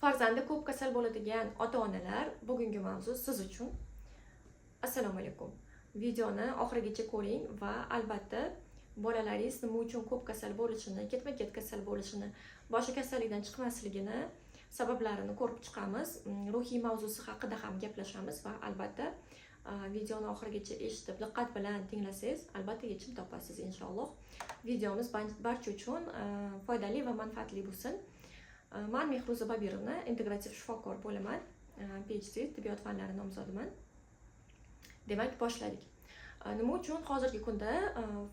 Farzandi ko'p kasal bo'ladigan ota-onalar, bugungi mavzu siz uchun. Assalomu alaykum. Videoni oxirigacha ko'ring va albatta bolalaringiz nima uchun ko'p kasal bo'lishini, ketma-ket kasal bo'lishini, boshqa kasallikdan chiqmasligini, sabablarini ko'rib chiqamiz. Ruhiy mavzusi haqida ham gaplashamiz va albatta videoni oxirigacha eshitib, diqqat bilan tinglasangiz, albatta yechim topasiz inshaalloh. Videomiz barcha uchun foydali va manfaatli bo'lsin. Men Mehruza Babirovna, integrativ shifokor bo'laman. PhD tibbiyot fanlari nomzodiman. Demak, boshladik. Nima uchun hozirgi kunda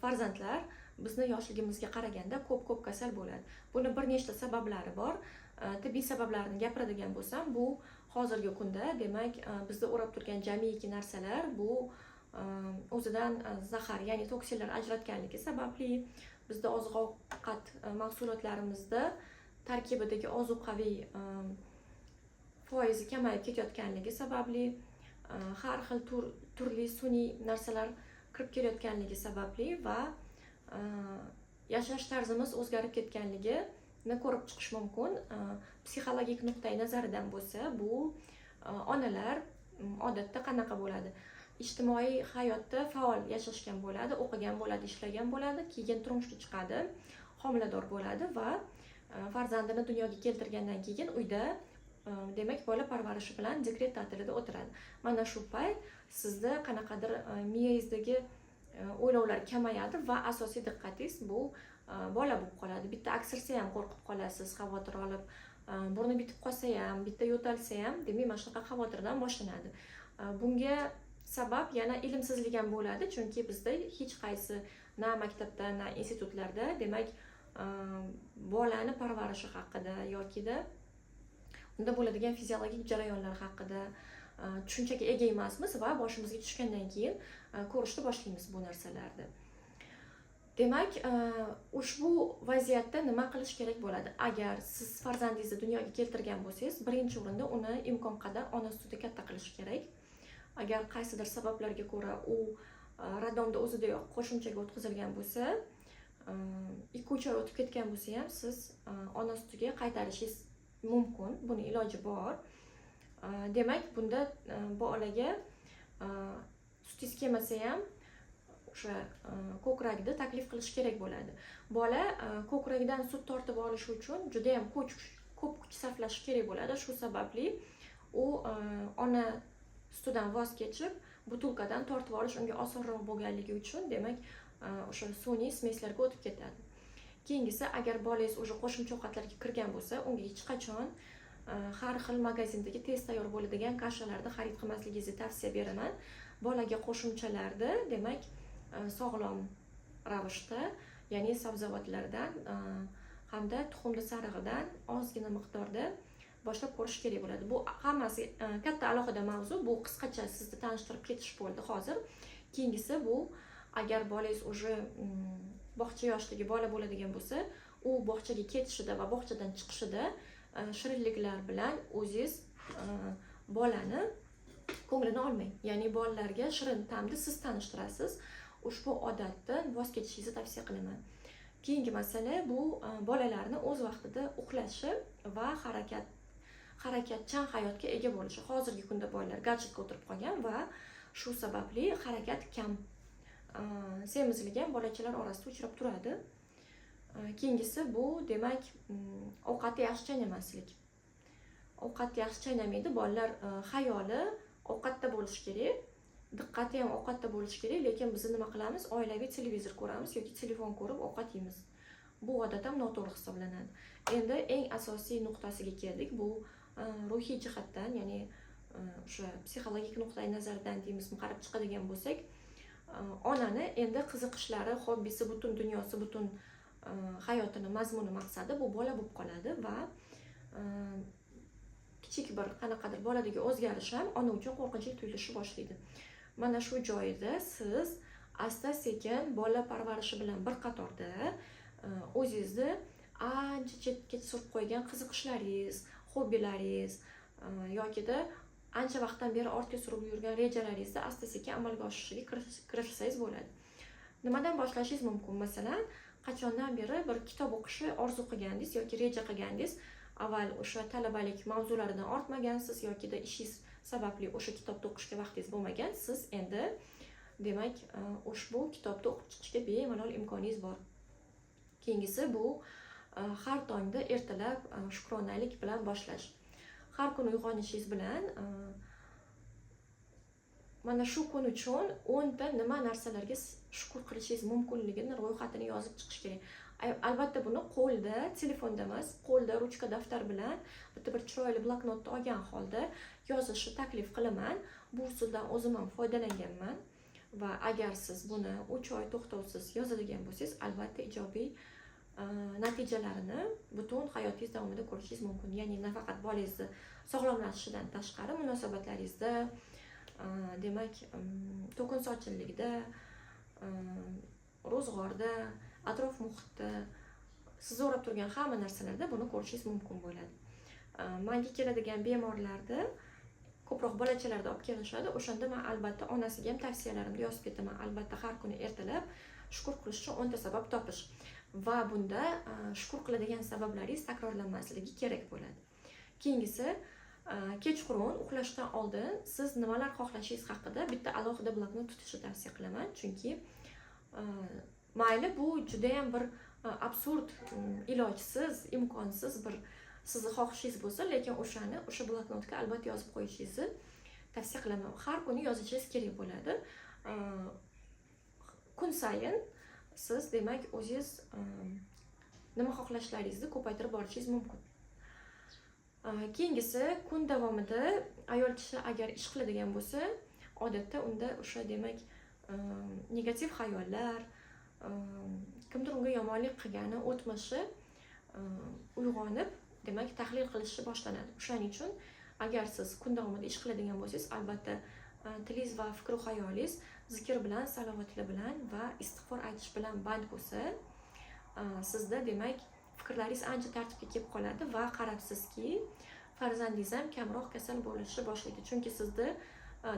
farzandlar bizni yoshligimizga qaraganda ko'p kasal bo'ladi? Buni bir nechta sabablari bor. Tibbiy sabablarni gapiradigan bo'lsam, bu hozirgi kunda, demak, bizni o'rab turgan jamiki narsalar bu o'zidan zahar, ya'ni toksinlar ajratganligi sababli, bizda oziq-ovqat mahsulotlarimizda tarkibidagi ozuqaviy foizi kamayib ketayotganligi sababli, har xil turli sun'iy narsalar kirib kelayotganligi sababli va yashash tarzimiz o'zgarib ketganligini ko'rib chiqish mumkin. Psixologik nuqtai nazaridan bo'lsa, bu onalar odatda qanaqa bo'ladi? Ijtimoiy hayotda faol yashashgan bo'ladi, o'qigan bo'ladi, ishlagan bo'ladi, keyin turmushga chiqadi, homilador bo'ladi va farzandini dunyoga keltirgandan keyin uyda demak bola parvarishi bilan dekret ta'tilida o'tiradi. Mana shu payt sizda qanaqadir miyangizdagi o'ylovlar kamayadi va asosiy diqqatingiz bu bola bo'lib qoladi. Bitta aksirsa ham qo'rqib qolasiz, xavotir olib, burni bitib qolsa ham, bitta yo'talsa ham, demak mana shunaqa xavotirdan boshlanadi. Bunga sabab yana ilmsizlik ham bo'ladi, chunki bizda hech qaysi na maktabda, na institutlarda demak bolani parvarishi haqida yoki-da unda bo'ladigan fiziologik jarayonlar haqida tushunchaga ega emasmiz va boshimizga tushgandan keyin ko'rishni boshlaymiz bu narsalarni. Demak, ushbu vaziyatda nima qilish kerak bo'ladi? Agar siz farzandingizni dunyoga keltirgan bo'lsangiz, birinchi o'rinda uni imkon qadar ona sutida katta qilish kerak. Agar qaysidir sabablarga ko'ra u radomda o'zidayoq qo'shimchaga o'tkazilgan bo'lsa, 2-3 oy o'tib ketgan bo'lsa ham siz ona sutiga qaytarishingiz mumkin. Buni iloji bor. Demak, bunda bolaga sutingiz kelmasa ham o'sha ko'kragida taklif qilish kerak bo'ladi. Bola ko'kragidan sut tortib olish uchun juda ham ko'p kuch sarflash kerak bo'ladi. Shu sababli u ona sutidan voz kechib, butilkadan tortib olish unga osonroq bo'lganligi uchun, demak, o'sha sun'iy smeslarga o'tib ketadi. Keyingisi, agar bolangiz o'sha qo'shimcha ovqatlarga kirgan bo'lsa, unga hech qachon har xil magazindagi tez tayyor bo'ladigan kashalarni xarid qilmasligingizni tavsiya beraman. Bolaga qo'shimchalarni, demak, sog'lom ravishda, ya'ni sabzavotlardan hamda tuxumli sarig'idan ozgina miqdorda boshlab ko'rish kerak bo'ladi. Bu hammasi katta alohida mavzu. Bu qisqacha sizni tanishtirib ketish bo'ldi hozir. Keyingisi bu, agar bolangiz o'sha bog'cha yoshidagi bola bo'ladigan bo'lsa, u bog'chaga ketishida va bog'chadan chiqishida shirinliklar bilan o'zingiz bolani ko'nglini olmang. Ya'ni bolalarga shirin ta'mni siz tanishtirasiz. Ushbu odatdan voz kechishingizni tavsiya qilaman. Keyingi masala bu bolalarni o'z vaqtida uxlashi va harakatchan hayotga ega bo'lishi. Hozirgi kunda bolalar gadjetga o'tirib qolgan va shu sababli harakat kam. Semizlik ham bolachalar orasida uchrab turadi. Keyingisi bu, demak, ovqatni yaxshi chaynamaslik. Ovqatni yaxshi chaynamaydi, bolalar xayoli ovqatda bo'lishi kerak, diqqati ham ovqatda bo'lishi kerak, lekin biz nima qilamiz? Oilaviy televizor ko'ramiz yoki telefon ko'rib ovqat yeymiz. Bu odat ham noto'g'ri hisoblanadi. Endi eng asosiy nuqtasiga keldik. Bu ruhiy jihatdan, ya'ni o'sha psixologik nuqtai nazardan deymizmi, qarab chiqadigan bo'lsak, onani endi qiziqishlari, hobbisi, butun dunyosi, butun hayotini mazmuni, maqsadi bu bola bo'lib qoladi va kichik bir qanaqadir boladagi o'zgarish ham ona uchun qo'rqinchli tuyulishi boshlaydi. Mana shu joyda siz asta-sekin bola parvarishi bilan bir qatorda o'zingizni ancha chetga surib qo'ygan qiziqishlaringiz, hobbilaringiz yoki-da ancha vaqtdan beri ortga surib yurgan rejalaringizni asta-sekin amalga oshishiga kirishsangiz bo'ladi. Nimadan boshlashingiz mumkin? Masalan, qachondan beri bir kitob o'qishni orzu qilgandingiz yoki reja qilgandingiz, avval o'sha talabalik mavzularidan ortmagansiz yokida ishingiz sababli o'sha kitobni o'qishga vaqtingiz bo'lmagan, siz endi demak ushbu kitobni o'qib chiqishga bemalol imkoningiz bor. Keyingisi bu har tongda ertalab shukronalik bilan boshlash. Har kuni uyg'onishingiz bilan mana shu kun uchun 10 ta nima narsalarga shukr qilishingiz mumkinligini ro'yxatini yozib chiqish kerak. Albatta buni qo'lda, telefonda emas, qo'lda ruchka daftar bilan bitta bir chiroyli bloknotni olgan holda yozishni taklif qilaman. Bu usuldan o'zim ham foydalanganman va agar siz buni 3 oy to'xtovsiz yozadigan bo'lsangiz, albatta ijobiy natijalarini butun hayotingiz davomida ko'rishingiz mumkin. Ya'ni nafaqat bolangizni sog'lomlashishidan tashqari munosabatlaringizda, demak, to'kin sochinlikda, ro'zg'orda, atrof muhitda, sizni o'rab turgan hamma narsalarda buni ko'rishingiz mumkin bo'ladi. Menga keladigan bemorlarda ko'proq bolachalarda olib kelishadi. O'shanda men albatta onasiga ham tavsiyalarimni yozib ketaman. Albatta har kuni ertalab shukr qilish uchun 10 ta sabab topish va bunda shukr qiladigan sabablaringiz takrorlanmasligi kerak bo'ladi. Keyingisi, kechqurun uxlashdan oldin siz nimalar xohlashingiz haqida bitta alohida bloknot tutishni tavsiya qilaman. Chunki mayli bu juda ham bir absurd, ilojsiz, imkonsiz bir sizni xohishingiz bo'lsa, lekin o'sha bloknotga albatta yozib qo'yishingizni tavsiya qilaman. Har kuni yozishingiz kerak bo'ladi. Kun sayin siz demak o'zingiz nima xohlashlaringizni ko'paytirib borishingiz mumkin. Keyingisi, kun davomida ayol kishi agar ish qiladigan bo'lsa, odatda unda o'sha demak negativ xayollar, kimdir unga yomonlik qilgani, o'tmishi uyg'onib, demak tahlil qilishni boshlanadi. O'shaning uchun agar siz kun davomida ish qiladigan bo'lsangiz, albatta tilingiz va fikr xayolingiz zikr bilan, salovatlar bilan va istig'for aytish bilan band bo'lsa, sizda demak fikrlaringiz ancha tartibga kelib qoladi va qarabsizki, farzandingiz ham kamroq kasal bo'lishni boshlaydi. Chunki sizda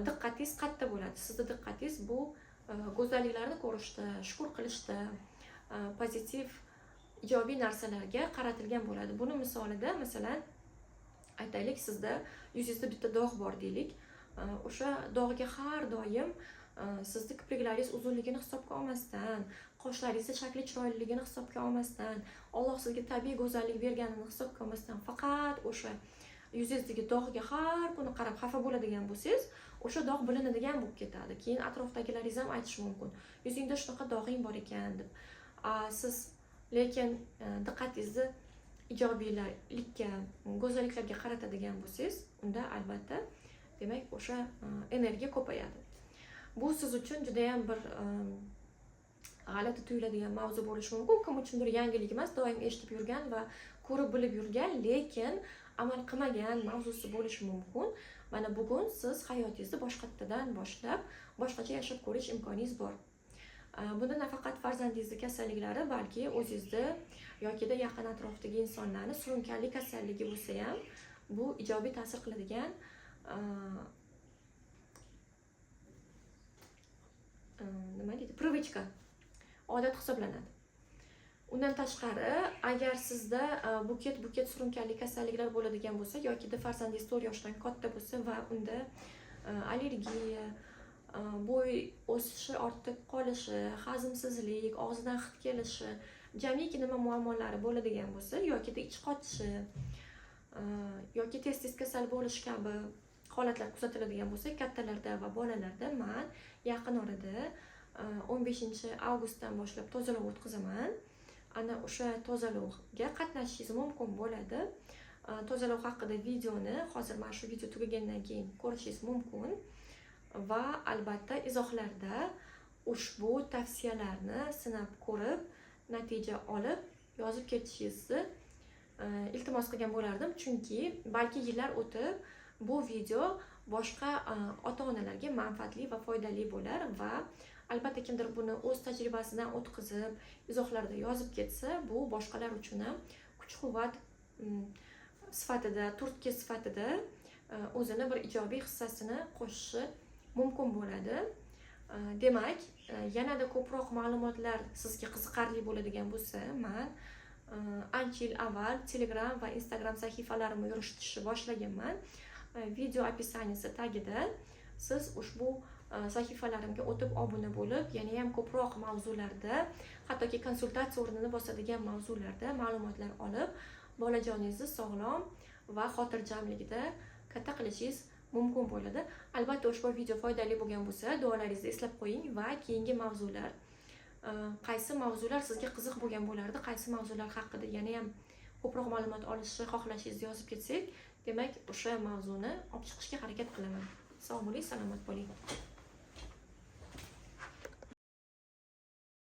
diqqatingiz qayerda bo'ladi? Sizda diqqatingiz bu go'zalliklarni ko'rishda, shukr qilishda, pozitiv, ijobiy narsalarga qaratilgan bo'ladi. Buni misolida, masalan, aytaylik, sizda yuzingizda bitta dog' bor deylik. O'sha dog'ga har doim sizni kipriklaringiz uzunligini hisobga olmasdan, qoshlaringizni shakli chiroyliligini hisobga olmasdan, Alloh sizga tabiiy go'zallik berganini hisobga olmasdan, faqat o'sha yuzingizdagi dog'ga har kuni qarab xafa bo'ladigan bo'lsangiz, o'sha dog' bilinadigan bo'lib ketadi. Keyin atrofdagilaringiz ham aytishi mumkin, yuzingda shunaqa dog'ing bor ekan deb. Siz lekin diqqatingizni ijobiylikka, go'zalliklarga qaratadigan bo'lsangiz, unda albatta demak o'sha energiya ko'payadi. Bu siz uchun juda ham bir g'alati tuyuladigan mavzu bo'lishi mumkin. Kim uchundir yangilik emas, doim eshitib yurgan va ko'rib bilib yurgan, lekin amal qilmagan mavzusi bo'lishi mumkin. Mana bugun siz hayotingizni boshqatdan boshlab, boshqacha yashab ko'rish imkoningiz bor. Bunda nafaqat farzandingizning kasalliklari, balki o'zingizda yokida yaqin atrofdagi insonlarni surunkali kasalligi bo'lsa ham, bu ijobiy ta'sir qiladigan nima deydi? Привычка, odat hisoblanadi. Undan tashqari, agar sizda buket surunkali kasalliklar bo'ladigan bo'lsa, yokida farzandingiz 4 yoshdan katta bo'lsa va unda allergiya, bo'y o'sishi, ortib qolishi, hazmsizlik, og'zidan hid kelishi, jamiki nima muammolari bo'ladigan bo'lsa, yokida ich qotishi, yoki tez kasal bo'lish kabi holatlar kuzatiladigan bo'lsa, kattalarda va bolalarda men yaqin orada 15-avgustdan boshlab tozalov o'tkazaman. Ana o'sha tozalovga qatnashishingiz mumkin bo'ladi. Tozalov haqida videoni hozir mana shu video tugagandan keyin ko'rishingiz mumkin va albatta izohlarda ushbu tavsiyalarni sinab ko'rib, natija olib yozib ketishingizni iltimos qilgan bo'lardim, chunki balki yillar o'tib bu video boshqa ota-onalarga manfaatli va foydali bo'lar va albatta kimdir buni o'z tajribasidan o'tkazib, izohlarda yozib ketsa, bu boshqalar uchun ham kuch-quvvat sifatida, turtki sifatida o'zini bir ijobiy hissasini qo'shishi mumkin bo'ladi. Demak, yanada ko'proq ma'lumotlar sizga qiziqarli bo'ladigan bo'lsa, men ancha yil avval Telegram va Instagram sahifalarimni yuritishni boshlaganman. Video opisaniyasi tagida siz ushbu sahifalarimga o'tib obuna bo'lib, yana ham ko'proq mavzularda, hattoki konsultatsiya o'rnini bosadigan mavzularda ma'lumotlar olib, bolajoningizni sog'lom va xotirjamligida katta qilishingiz mumkin bo'ladi. Albatta, ushbu video foydali bo'lgan bo'lsa, duolaringizni eslab qo'ying va keyingi mavzular, qaysi mavzular sizga qiziq bo'lgan bo'lardi, qaysi mavzular haqida yana ham ko'proq ma'lumot olishni xohlashingizni yozib ketsak, demak o'sha mavzuni olib chiqishga harakat qilaman. Sog' bo'ling, salomat bo'ling.